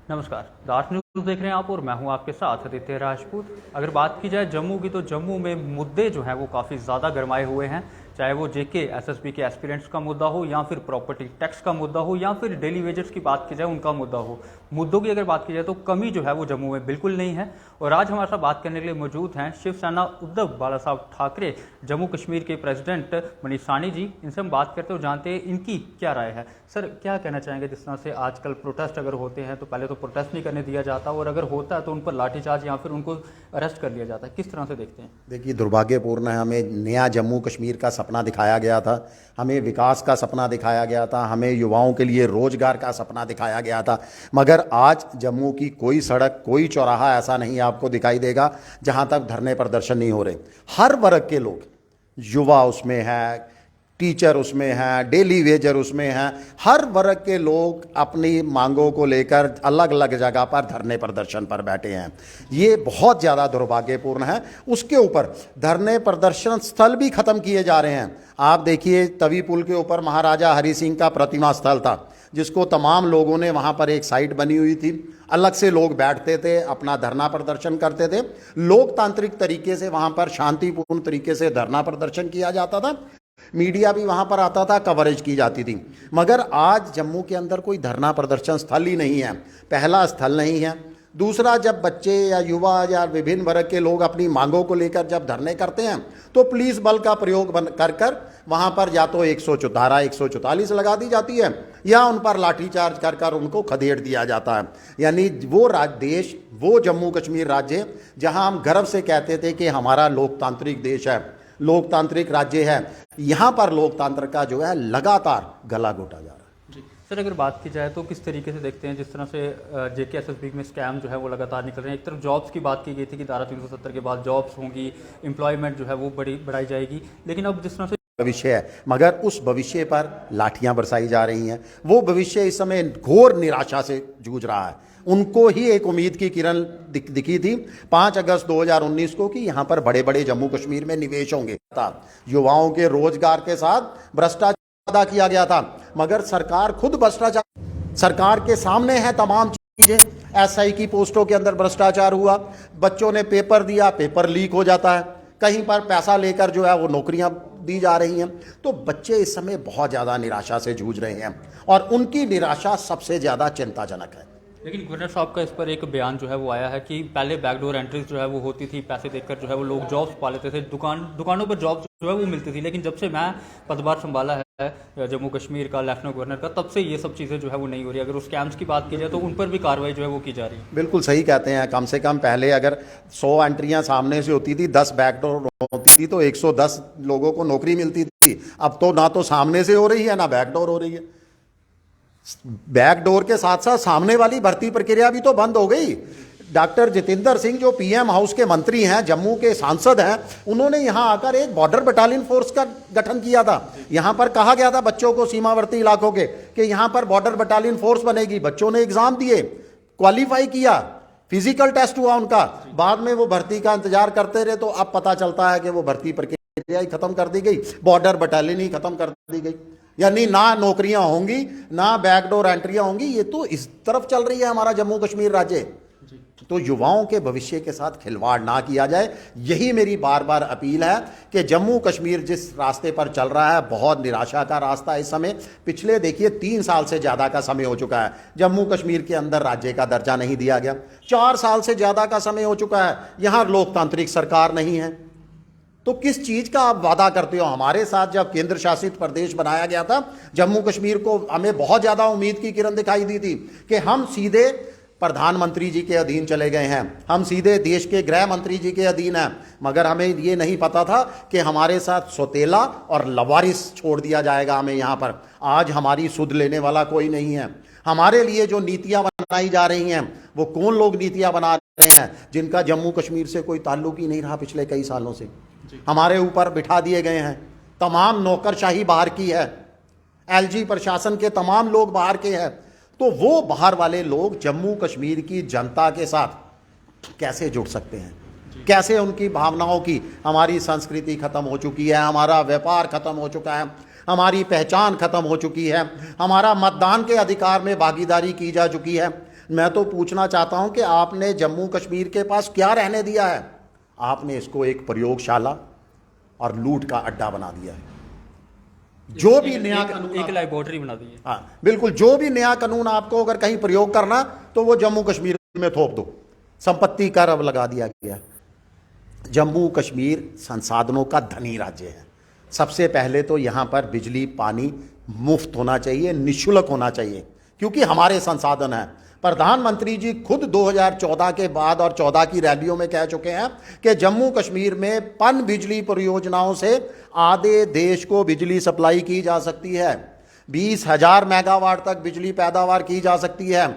नमस्कार, दार्श न्यूज़ देख रहे हैं आप और मैं हूं आपके साथ आदित्य राजपूत। अगर बात की जाए जम्मू की, तो जम्मू में मुद्दे जो हैं वो काफ़ी ज़्यादा गरमाए हुए हैं। चाहे वो जेके एसएसबी के एस्पिरेंट्स का मुद्दा हो, या फिर प्रॉपर्टी टैक्स का मुद्दा हो, या फिर डेली वेजेस की बात की जाए उनका मुद्दा हो। मुद्दों की अगर बात की जाए तो कमी जो है वो जम्मू में बिल्कुल नहीं है। और आज हमारे साथ बात करने के लिए मौजूद हैं शिवसेना उद्धव बाला साहब ठाकरे, जम्मू कश्मीर के प्रेसिडेंट मनीष साहनी जी। इनसे हम बात करते हो जानते हैं इनकी क्या राय है। सर, क्या कहना चाहेंगे? जिस तरह से आजकल प्रोटेस्ट अगर होते हैं तो पहले तो प्रोटेस्ट नहीं करने दिया जाता, और अगर होता है तो उन पर लाठीचार्ज या फिर उनको अरेस्ट कर लिया जाता है। किस तरह से देखते हैं? देखिए, दुर्भाग्यपूर्ण है। हमें नया जम्मू कश्मीर का सपना दिखाया गया था, हमें विकास का सपना दिखाया गया था, हमें युवाओं के लिए रोजगार का सपना दिखाया गया था। मगर आज जम्मू की कोई सड़क, कोई चौराहा ऐसा नहीं आपको दिखाई देगा जहां तक धरने प्रदर्शन नहीं हो रहे। हर वर्ग के लोग, युवा उसमें है, टीचर उसमें हैं, डेली वेजर उसमें हैं, हर वर्ग के लोग अपनी मांगों को लेकर अलग अलग जगह पर धरने प्रदर्शन पर बैठे हैं। ये बहुत ज़्यादा दुर्भाग्यपूर्ण है। उसके ऊपर धरने प्रदर्शन स्थल भी ख़त्म किए जा रहे हैं। आप देखिए, तवी पुल के ऊपर महाराजा हरि सिंह का प्रतिमा स्थल था, जिसको तमाम लोगों ने, वहाँ पर एक साइट बनी हुई थी, अलग से लोग बैठते थे, अपना धरना प्रदर्शन करते थे। लोकतांत्रिक तरीके से वहाँ पर शांतिपूर्ण तरीके से धरना प्रदर्शन किया जाता था। मीडिया भी वहां पर आता था, कवरेज की जाती थी। मगर आज जम्मू के अंदर कोई धरना प्रदर्शन स्थल ही नहीं है, पहला स्थल नहीं है। दूसरा, जब बच्चे या युवा या विभिन्न वर्ग के लोग अपनी मांगों को लेकर जब धरने करते हैं तो पुलिस बल का प्रयोग कर कर वहां पर या तो 144 लगा दी जाती है, या उन पर लाठीचार्ज कर कर उनको खदेड़ दिया जाता है। यानी वो देश, वो जम्मू कश्मीर राज्य जहां हम गर्व से कहते थे कि हमारा लोकतांत्रिक देश है, लोकतांत्रिक राज्य है, यहां पर लोकतंत्र का जो है लगातार गला घोटा जा रहा है। जी सर, अगर बात की जाए तो किस तरीके से देखते हैं, जिस तरह से जेके एसएसबी में स्कैम जो है वो लगातार निकल रहे हैं। एक तरफ जॉब्स की बात की गई थी कि धारा 370 के बाद जॉब्स होंगी, एम्प्लॉयमेंट जो है वो बढ़ाई जाएगी, लेकिन अब जिस तरह से भविष्य है, मगर उस भविष्य पर लाठियां बरसाई जा रही हैं। वो भविष्य इस समय घोर निराशा से जूझ रहा है। उनको ही एक उम्मीद की किरण दिखी थी 5 अगस्त 2019 को कि यहां पर बड़े बड़े जम्मू कश्मीर में निवेश होंगे, युवाओं के रोजगार के साथ भ्रष्टाचार अदा किया गया था। मगर सरकार खुद भ्रष्टाचार, सरकार के सामने है तमाम चीजें। एसआई की पोस्टों के अंदर भ्रष्टाचार हुआ, बच्चों ने पेपर दिया, पेपर लीक हो जाता है, कहीं पर पैसा लेकर जो है वो नौकरियां दी जा रही हैं। तो बच्चे इस समय बहुत ज़्यादा निराशा से जूझ रहे हैं, और उनकी निराशा सबसे ज़्यादा चिंताजनक है। लेकिन गवर्नर साहब का इस पर एक बयान जो है वो आया है कि पहले बैकडोर एंट्रीज जो है वो होती थी, पैसे देकर जो है वो लोग जॉब्स पा लेते थे, दुकानों पर जॉब्स जो है वो मिलती थी। लेकिन जब से मैं पदभार संभाला है जम्मू कश्मीर का, लेफ्टिनेंट गवर्नर का, तब से ये सब चीज़ें जो है वो नहीं हो रही। अगर उस स्कैम्स की बात की जाए तो उन पर भी कार्रवाई जो है वो की जा रही है। बिल्कुल सही कहते हैं। कम से कम पहले अगर 100 एंट्रियां सामने से होती थी, 10 बैकडोर होती थी, तो 110 लोगों को नौकरी मिलती थी। अब तो ना तो सामने से हो रही है, ना बैकडोर हो रही है। बैकडोर के साथ साथ सामने वाली भर्ती प्रक्रिया भी तो बंद हो गई। डॉक्टर जितेंद्र सिंह, जो पीएम हाउस के मंत्री हैं, जम्मू के सांसद हैं, उन्होंने यहां आकर एक बॉर्डर बटालियन फोर्स का गठन किया था। यहां पर कहा गया था बच्चों को, सीमावर्ती इलाकों के, कि यहां पर बॉर्डर बटालियन फोर्स बनेगी। बच्चों ने एग्जाम दिए, क्वालिफाई किया, फिजिकल टेस्ट हुआ उनका, बाद में वो भर्ती का इंतजार करते रहे। तो अब पता चलता है कि वो भर्ती प्रक्रिया ही खत्म कर दी गई, बॉर्डर बटालियन ही खत्म कर दी गई। यानी ना नौकरियां होंगी, ना बैकडोर एंट्रियां होंगी। ये तो इस तरफ चल रही है हमारा जम्मू कश्मीर राज्य। तो युवाओं के भविष्य के साथ खिलवाड़ ना किया जाए, यही मेरी बार बार अपील है कि जम्मू कश्मीर जिस रास्ते पर चल रहा है, बहुत निराशा का रास्ता है इस समय। पिछले देखिए 3 साल से ज़्यादा का समय हो चुका है, जम्मू कश्मीर के अंदर राज्य का दर्जा नहीं दिया गया। 4 साल से ज़्यादा का समय हो चुका है, यहाँ लोकतांत्रिक सरकार नहीं है। तो किस चीज का आप वादा करते हो? हमारे साथ जब केंद्र शासित प्रदेश बनाया गया था जम्मू कश्मीर को, हमें बहुत ज्यादा उम्मीद की किरण दिखाई दी थी कि हम सीधे प्रधानमंत्री जी के अधीन चले गए हैं, हम सीधे देश के गृह मंत्री जी के अधीन हैं। मगर हमें ये नहीं पता था कि हमारे साथ सौतेला और लवारिस छोड़ दिया जाएगा हमें यहाँ पर। आज हमारी सुध लेने वाला कोई नहीं है। हमारे लिए जो नीतियां बनाई जा रही हैं, वो कौन लोग नीतियां बना रहे हैं जिनका जम्मू कश्मीर से कोई ताल्लुक ही नहीं रहा पिछले कई सालों से, हमारे ऊपर बिठा दिए गए हैं। तमाम नौकरशाही बाहर की है, एलजी प्रशासन के तमाम लोग बाहर के हैं। तो वो बाहर वाले लोग जम्मू कश्मीर की जनता के साथ कैसे जुड़ सकते हैं? कैसे उनकी भावनाओं की, हमारी संस्कृति खत्म हो चुकी है, हमारा व्यापार खत्म हो चुका है, हमारी पहचान खत्म हो चुकी है, हमारा मतदान के अधिकार में भागीदारी की जा चुकी है, मैं तो पूछना चाहता हूं कि आपने जम्मू कश्मीर के पास क्या रहने दिया है? आपने इसको एक प्रयोगशाला और लूट का अड्डा बना दिया है। जो भी नया कानून एक लैबोरेटरी बना दी है। हाँ बिल्कुल, जो भी नया कानून आपको अगर कहीं प्रयोग करना तो वो जम्मू कश्मीर में थोप दो। संपत्ति कर अब लगा दिया गया। जम्मू कश्मीर संसाधनों का धनी राज्य है। सबसे पहले तो यहाँ पर बिजली पानी मुफ्त होना चाहिए, निःशुल्क होना चाहिए, क्योंकि हमारे संसाधन हैं। प्रधानमंत्री जी खुद 2014 के बाद और 14 की रैलियों में कह चुके हैं कि जम्मू कश्मीर में पन बिजली परियोजनाओं से आधे देश को बिजली सप्लाई की जा सकती है। 20,000 मेगावाट तक बिजली पैदावार की जा सकती है।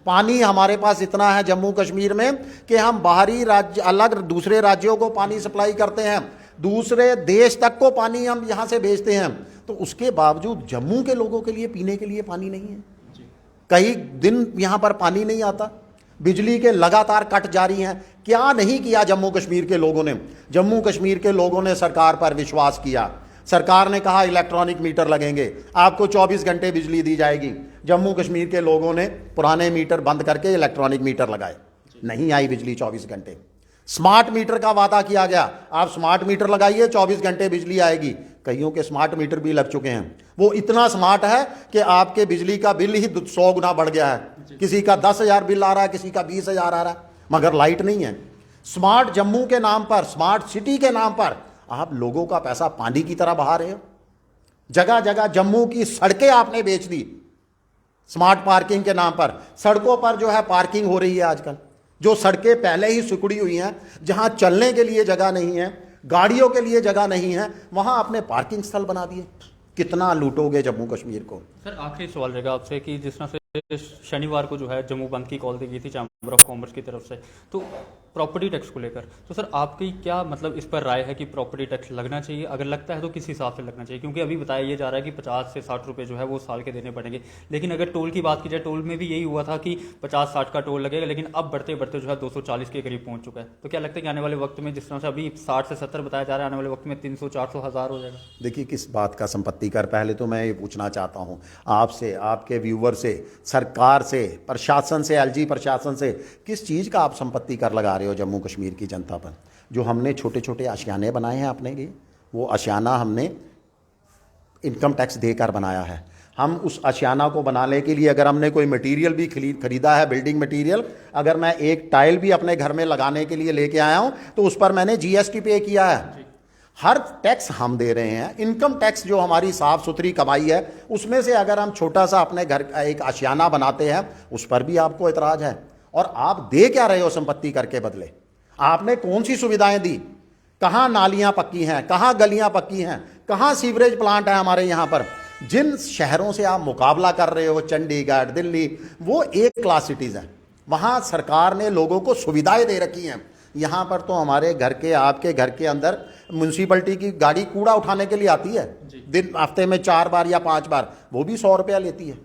पानी हमारे पास इतना है जम्मू कश्मीर में कि हम बाहरी राज्य, अलग दूसरे राज्यों को पानी सप्लाई करते हैं, दूसरे देश तक को पानी हम यहां से भेजते हैं। तो उसके बावजूद जम्मू के लोगों के लिए पीने के लिए पानी नहीं है। कई दिन यहां पर पानी नहीं आता, बिजली के लगातार कट जारी हैं। क्या नहीं किया जम्मू कश्मीर के लोगों ने? जम्मू कश्मीर के लोगों ने सरकार पर विश्वास किया। सरकार ने कहा इलेक्ट्रॉनिक मीटर लगेंगे, आपको 24 घंटे बिजली दी जाएगी। जम्मू कश्मीर के लोगों ने पुराने मीटर बंद करके इलेक्ट्रॉनिक मीटर लगाए, नहीं आई बिजली 24 घंटे। स्मार्ट मीटर का वादा किया गया, आप स्मार्ट मीटर लगाइए 24 घंटे बिजली आएगी। कईयों के स्मार्ट मीटर भी लग चुके हैं। वो इतना स्मार्ट है कि आपके बिजली का बिल ही 100 गुना बढ़ गया है। किसी का 10,000 बिल आ रहा है, किसी का 20,000 आ रहा है, मगर लाइट नहीं है। स्मार्ट जम्मू के नाम पर, स्मार्ट सिटी के नाम पर आप लोगों का पैसा पानी की तरह बहा रहे हो। जगह जगह जम्मू की सड़कें आपने बेच दी स्मार्ट पार्किंग के नाम पर। सड़कों पर जो है पार्किंग हो रही है आजकल, जो सड़कें पहले ही सिकुड़ी हुई हैं, जहां चलने के लिए जगह नहीं है, गाड़ियों के लिए जगह नहीं है, वहां आपने पार्किंग स्थल बना दिए। कितना लूटोगे जम्मू कश्मीर को? सर आखिरी सवाल रहेगा आपसे कि जिस तरह से शनिवार को जो है जम्मू बंद की कॉल दी गई थी चैम्बर ऑफ कॉमर्स की तरफ से, तो प्रॉपर्टी टैक्स को लेकर तो सर आपकी क्या मतलब इस पर राय है कि प्रॉपर्टी टैक्स लगना चाहिए? अगर लगता है तो किस हिसाब से लगना चाहिए? क्योंकि अभी बताया ये जा रहा है कि 50 से 60 रुपये जो है वो साल के देने पड़ेंगे, लेकिन अगर टोल की बात की जाए, टोल में भी यही हुआ था कि 50-60 का टोल लगेगा, लेकिन अब बढ़ते बढ़ते जो है 240 के करीब पहुंच चुका है। तो क्या लगता है कि आने वाले वक्त में जिस तरह से अभी 60 से 70 बताया जा रहा है, आने वाले वक्त में 300, 400, 1000 हो जाएगा? देखिए किस बात का संपत्ति कर, पहले तो मैं ये पूछना चाहता हूँ आपसे, आपके व्यूवर से, सरकार से, प्रशासन से, एलजी प्रशासन से, किस चीज़ का आप संपत्ति कर लगा रहे हो जम्मू कश्मीर की जनता पर? जो हमने छोटे छोटे आशियाने बनाए हैं अपने लिए, वो आशियाना हमने इनकम टैक्स देकर बनाया है। हम उस आशियाना को बनाने के लिए अगर हमने कोई मटेरियल भी खरीदा है, बिल्डिंग मटेरियल, अगर मैं एक टाइल भी अपने घर में लगाने के लिए लेके आया हूँ तो उस पर मैंने जीएसटी पे किया है। हर टैक्स हम दे रहे हैं। इनकम टैक्स जो हमारी साफ सुथरी कमाई है उसमें से अगर हम छोटा सा अपने घर का एक आशियाना बनाते हैं उस पर भी आपको एतराज है। और आप दे क्या रहे हो संपत्ति कर के बदले? आपने कौन सी सुविधाएं दी? कहाँ नालियां पक्की हैं, कहाँ गलियां पक्की हैं, कहाँ सीवरेज प्लांट है हमारे यहाँ पर? जिन शहरों से आप मुकाबला कर रहे हो, चंडीगढ़, दिल्ली, वो एक क्लास सिटीज हैं। वहाँ सरकार ने लोगों को सुविधाएं दे रखी हैं। यहाँ पर तो हमारे घर के, आपके घर के अंदर म्यूनसिपलिटी की गाड़ी कूड़ा उठाने के लिए आती है, दिन हफ्ते में 4 बार या 5 बार, वो भी 100 रुपया लेती है।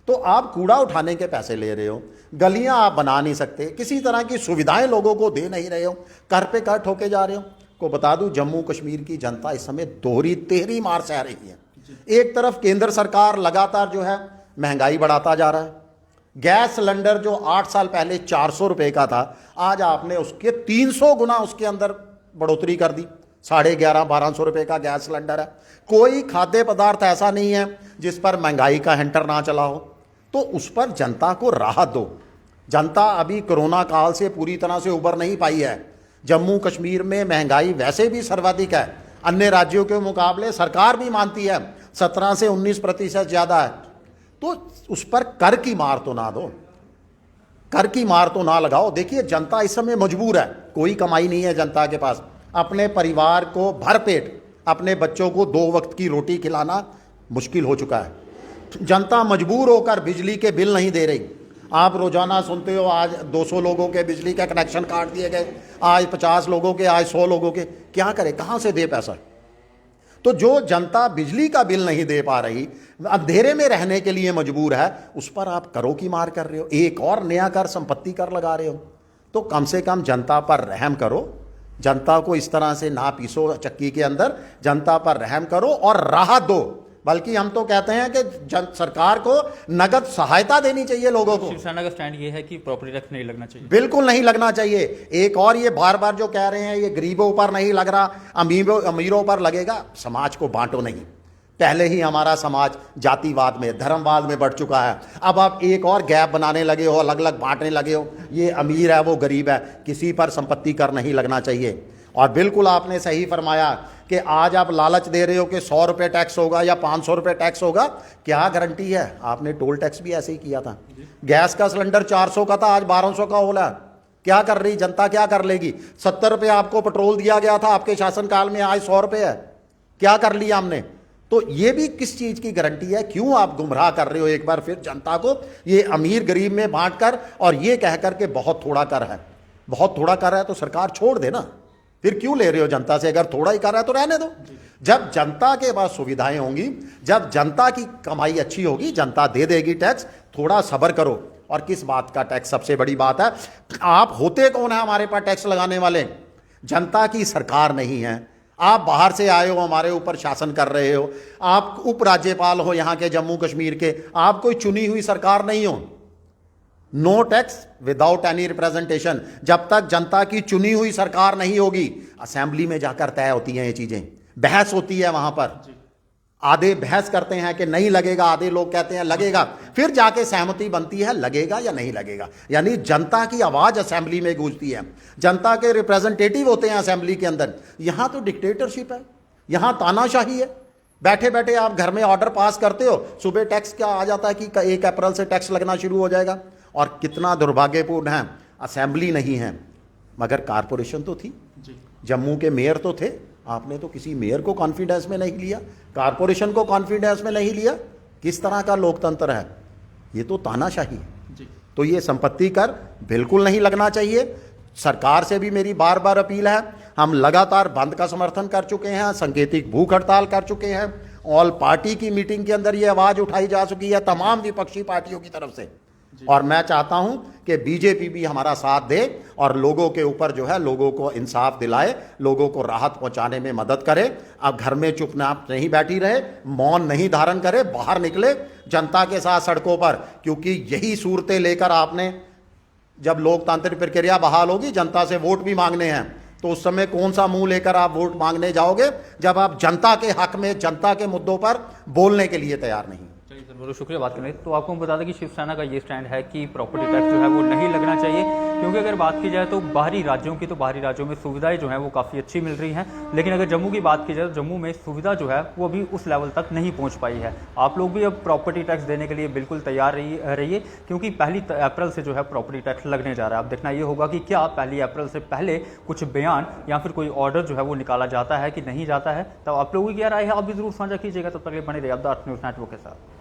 तो आप कूड़ा उठाने के पैसे ले रहे हो, गलियां आप बना नहीं सकते, किसी तरह की सुविधाएं लोगों को दे नहीं रहे हो, कर पे कर ठोके जा रहे हो। को बता दूं जम्मू कश्मीर की जनता इस समय दोहरी तेहरी मार सह रही है। एक तरफ केंद्र सरकार लगातार जो है महंगाई बढ़ाता जा रहा है। गैस सिलेंडर जो 8 साल पहले 400 रुपए का था, आज आपने उसके 300 गुना उसके अंदर बढ़ोतरी कर दी। 1150-1200 रुपए का गैस सिलेंडर है। कोई खाद्य पदार्थ ऐसा नहीं है जिस पर महंगाई का हैंटर ना चला हो। तो उस पर जनता को राहत दो। जनता अभी कोरोना काल से पूरी तरह से उबर नहीं पाई है। जम्मू कश्मीर में महंगाई वैसे भी सर्वाधिक है, अन्य राज्यों के मुकाबले सरकार भी मानती है 17 से 19% ज़्यादा है। तो उस पर कर की मार तो ना दो, कर की मार तो ना लगाओ। देखिए जनता इस समय मजबूर है, कोई कमाई नहीं है जनता के पास। अपने परिवार को भरपेट, अपने बच्चों को 2 वक्त की रोटी खिलाना मुश्किल हो चुका है। जनता मजबूर होकर बिजली के बिल नहीं दे रही। आप रोजाना सुनते हो आज 200 लोगों के बिजली का कनेक्शन काट दिए गए, आज 50 लोगों के, आज 100 लोगों के। क्या करे, कहां से दे पैसा? तो जो जनता बिजली का बिल नहीं दे पा रही, अंधेरे में रहने के लिए मजबूर है, उस पर आप करों की मार कर रहे हो। एक और नया कर, संपत्ति कर लगा रहे हो। तो कम से कम जनता पर रहम करो, जनता को इस तरह से ना पीसो चक्की के अंदर, जनता पर रहम करो और राहत दो। बल्कि हम तो कहते हैं कि सरकार को नगद सहायता देनी चाहिए लोगों को। शिवसेना का स्टैंड ये है कि प्रॉपर्टी टैक्स नहीं लगना चाहिए। बिल्कुल नहीं लगना चाहिए। एक और ये बार बार जो कह रहे हैं ये गरीबों पर नहीं लग रहा, अमीरों पर लगेगा। समाज को बांटो नहीं। पहले ही हमारा समाज जातिवाद में, धर्मवाद में बढ़ चुका है। अब आप एक और गैप बनाने लगे हो, अलग अलग बांटने लगे हो। ये अमीर है, वो गरीब है, किसी पर संपत्ति कर नहीं लगना चाहिए। और बिल्कुल आपने सही फरमाया कि आज आप लालच दे रहे हो कि 100 रुपये टैक्स होगा या 500 रुपये टैक्स होगा। क्या गारंटी है? आपने टोल टैक्स भी ऐसे ही किया था। गैस का सिलेंडर 400 का था, आज 1200 का हो रहा है। क्या कर रही जनता, क्या कर लेगी? 70 रुपये आपको पेट्रोल दिया गया था आपके शासनकाल में, आज 100 रुपये है। क्या कर लिया हमने? तो ये भी किस चीज की गारंटी है? क्यों आप गुमराह कर रहे हो एक बार फिर जनता को, ये अमीर गरीब में बांट कर, और ये कहकर के बहुत थोड़ा कर है। बहुत थोड़ा कर है तो सरकार छोड़ दे ना, फिर क्यों ले रहे हो जनता से? अगर थोड़ा ही कर रहा है तो रहने दो। जब जनता के पास सुविधाएं होंगी, जब जनता की कमाई अच्छी होगी, जनता दे देगी टैक्स। थोड़ा सब्र करो। और किस बात का टैक्स? सबसे बड़ी बात है, आप होते कौन है हमारे पास टैक्स लगाने वाले? जनता की सरकार नहीं है। आप बाहर से आए हो, हमारे ऊपर शासन कर रहे हो। आप उपराज्यपाल हो यहाँ के जम्मू कश्मीर के, आप कोई चुनी हुई सरकार नहीं हो। No tax without any representation. जब तक जनता की चुनी हुई सरकार नहीं होगी, असेंबली में जाकर तय होती हैं ये चीजें, बहस होती है वहां पर। आधे बहस करते हैं कि नहीं लगेगा, आधे लोग कहते हैं लगेगा, फिर जाके सहमति बनती है लगेगा या नहीं लगेगा। यानी जनता की आवाज असेंबली में गूंजती है, जनता के रिप्रेजेंटेटिव होते हैं असेंबली के अंदर। यहां तो डिक्टेटरशिप है, यहां तानाशाही है। बैठे बैठे आप घर में ऑर्डर पास करते हो, सुबह टैक्स क्या आ जाता है कि 1 अप्रैल से टैक्स लगना शुरू हो जाएगा। और कितना दुर्भाग्यपूर्ण है, असेंबली नहीं है मगर कारपोरेशन तो थी। जम्मू के मेयर तो थे, आपने तो किसी मेयर को कॉन्फिडेंस में नहीं लिया, कारपोरेशन को कॉन्फिडेंस में नहीं लिया। किस तरह का लोकतंत्र है? ये तो तानाशाही है। तो ये संपत्ति कर बिल्कुल नहीं लगना चाहिए। सरकार से भी मेरी बार बार अपील है। हम लगातार बंद का समर्थन कर चुके हैं, सांकेतिक भूख हड़ताल कर चुके हैं, ऑल पार्टी की मीटिंग के अंदर ये आवाज उठाई जा चुकी है तमाम विपक्षी पार्टियों की तरफ से। और मैं चाहता हूं कि बीजेपी भी हमारा साथ दे और लोगों के ऊपर जो है, लोगों को इंसाफ दिलाए, लोगों को राहत पहुंचाने में मदद करे। अब घर में चुपचाप नहीं बैठी रहे, मौन नहीं धारण करे, बाहर निकले जनता के साथ सड़कों पर। क्योंकि यही सूरतें लेकर आपने, जब लोकतांत्रिक प्रक्रिया बहाल होगी, जनता से वोट भी मांगने हैं, तो उस समय कौन सा मुंह लेकर आप वोट मांगने जाओगे जब आप जनता के हक में, जनता के मुद्दों पर बोलने के लिए तैयार नहीं? चलिए सर, बहुत शुक्रिया बात करने। तो आपको हम बता दें कि शिवसेना का ये स्टैंड है कि प्रॉपर्टी टैक्स जो है वो नहीं लगना चाहिए। क्योंकि अगर बात की जाए तो बाहरी राज्यों की, तो बाहरी राज्यों में सुविधाएं जो है वो काफ़ी अच्छी मिल रही हैं। लेकिन अगर जम्मू की बात की जाए तो जम्मू में सुविधा जो है वो अभी उस लेवल तक नहीं पहुंच पाई है। आप लोग भी अब प्रॉपर्टी टैक्स देने के लिए बिल्कुल तैयार रहिए, क्योंकि 1 अप्रैल से जो है प्रॉपर्टी टैक्स लगने जा रहा है। अब देखना ये होगा कि क्या 1 अप्रैल से पहले कुछ बयान या फिर कोई ऑर्डर जो है वो निकाला जाता है कि नहीं जाता है। तब आप लोगों की क्या राय है, आप भी जरूर साझा कीजिएगा। तब तक बने रहिए आप द अर्थ न्यूज़ नेटवर्क के साथ।